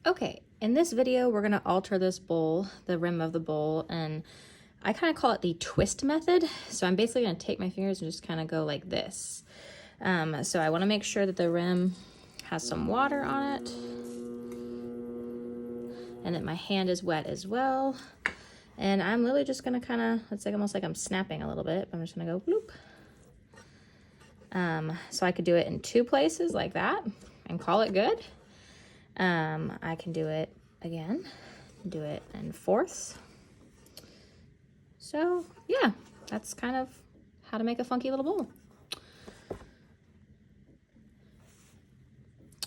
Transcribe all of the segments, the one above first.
Okay, in this video, we're gonna alter this bowl, the rim of the bowl, and I kind of call it the twist method. So I'm basically gonna take my fingers and just kind of go like this. So I wanna make sure that the rim has some water on it and that my hand is wet as well. And I'm literally just gonna kind of, it's like almost like I'm snapping a little bit. I'm just gonna go bloop. So I could do it in two places like that and call it good. I can do it again, do it in fourths. So yeah, that's kind of how to make a funky little bowl.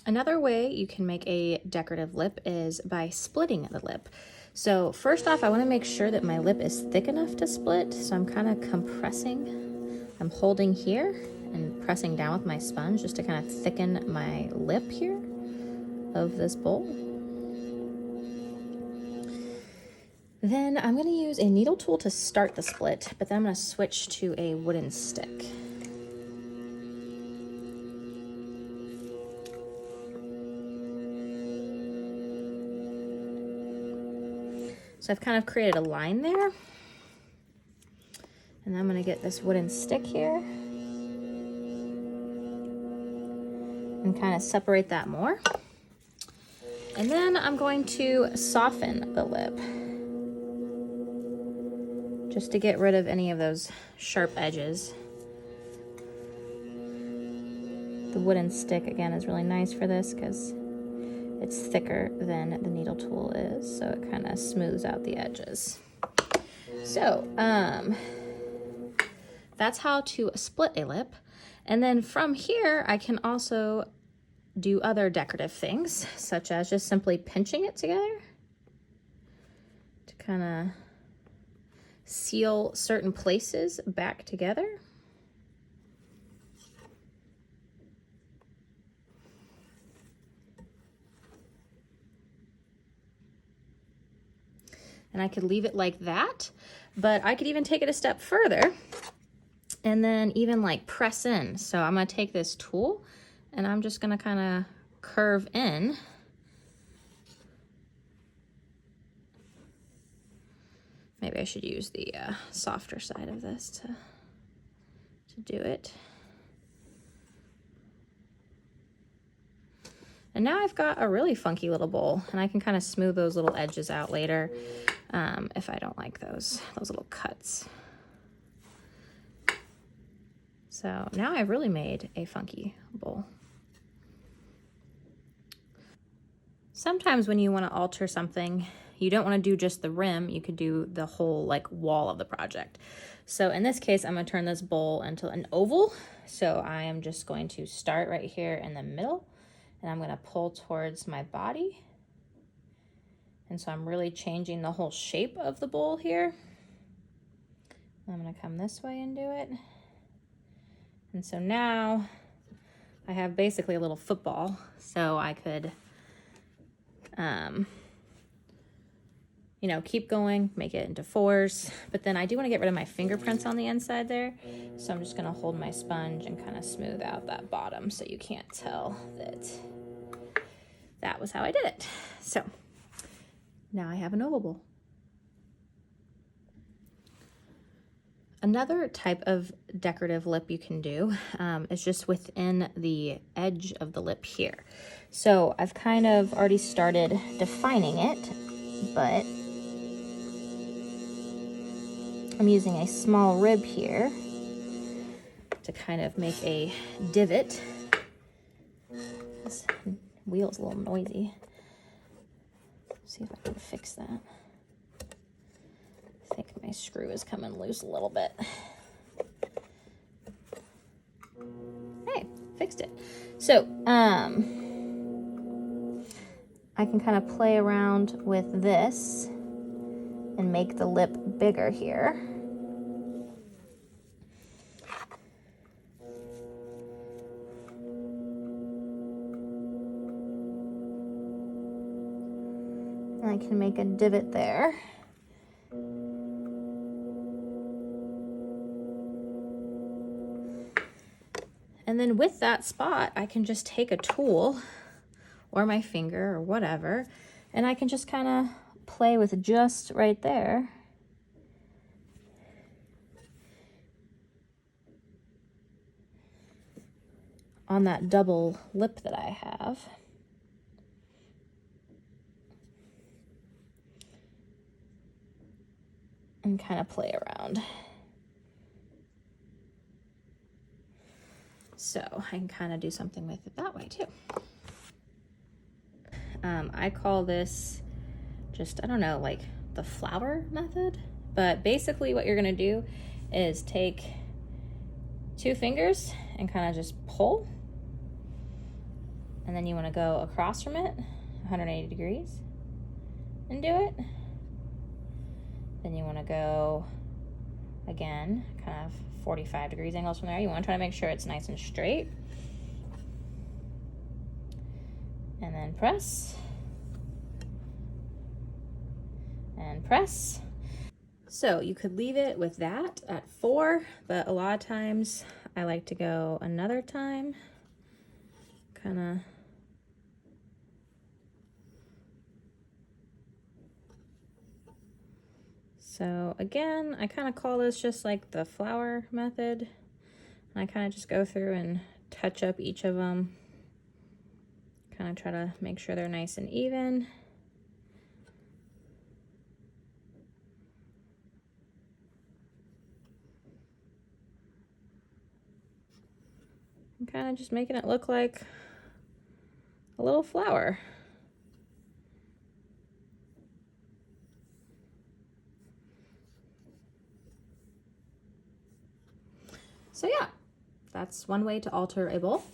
Another way you can make a decorative lip is by splitting the lip. So first off, I want to make sure that my lip is thick enough to split. So I'm kind of compressing. I'm holding here and pressing down with my sponge just to kind of thicken my lip here of this bowl. Then I'm going to use a needle tool to start the split, but then I'm going to switch to a wooden stick. So I've kind of created a line there. And I'm going to get this wooden stick here and kind of separate that more. And then I'm going to soften the lip just to get rid of any of those sharp edges. The wooden stick, again, is really nice for this because it's thicker than the needle tool is, so it kind of smooths out the edges. So, that's how to split a lip. And then from here, I can also do other decorative things, such as just simply pinching it together to kind of seal certain places back together. And I could leave it like that, but I could even take it a step further and then even like press in. So I'm gonna take this tool and I'm just gonna kind of curve in. Maybe I should use the softer side of this to do it. And now I've got a really funky little bowl, and I can kind of smooth those little edges out later if I don't like those little cuts. So now I've really made a funky bowl. Sometimes when you want to alter something, you don't want to do just the rim, you could do the whole like wall of the project. So in this case, I'm going to turn this bowl into an oval. So I am just going to start right here in the middle, and I'm going to pull towards my body. And so I'm really changing the whole shape of the bowl here. I'm going to come this way and do it. And so now I have basically a little football. So I could, you know, keep going, make it into fours. But then I do want to get rid of my fingerprints on the inside there. So I'm just going to hold my sponge and kind of smooth out that bottom so you can't tell that that was how I did it. So now I have an oval bowl. Another type of decorative lip you can do is just within the edge of the lip here. So I've kind of already started defining it, but I'm using a small rib here to kind of make a divot. This wheel's a little noisy. Let's see if I can fix that. I think my screw is coming loose a little bit. Hey, fixed it. So, I can kind of play around with this and make the lip bigger here. And I can make a divot there. And then with that spot, I can just take a tool or my finger or whatever, and I can just kind of play with just right there. On that double lip that I have. And kind of play around. So I can kind of do something with it that way too. I call this just, I don't know, like the flower method. But basically what you're gonna do is take 2 fingers and kind of just pull. And then you wanna go across from it, 180 degrees, and do it. Then you wanna go again, kind of 45 degrees angles from there. You wanna try to make sure it's nice and straight. And then press. And press. So you could leave it with that at 4, but a lot of times I like to go another time. Kind of so again, I kind of call this just like the flower method. I kind of just go through and touch up each of them. Kind of try to make sure they're nice and even. And kind of just making it look like a little flower. So yeah, that's one way to alter a bowl.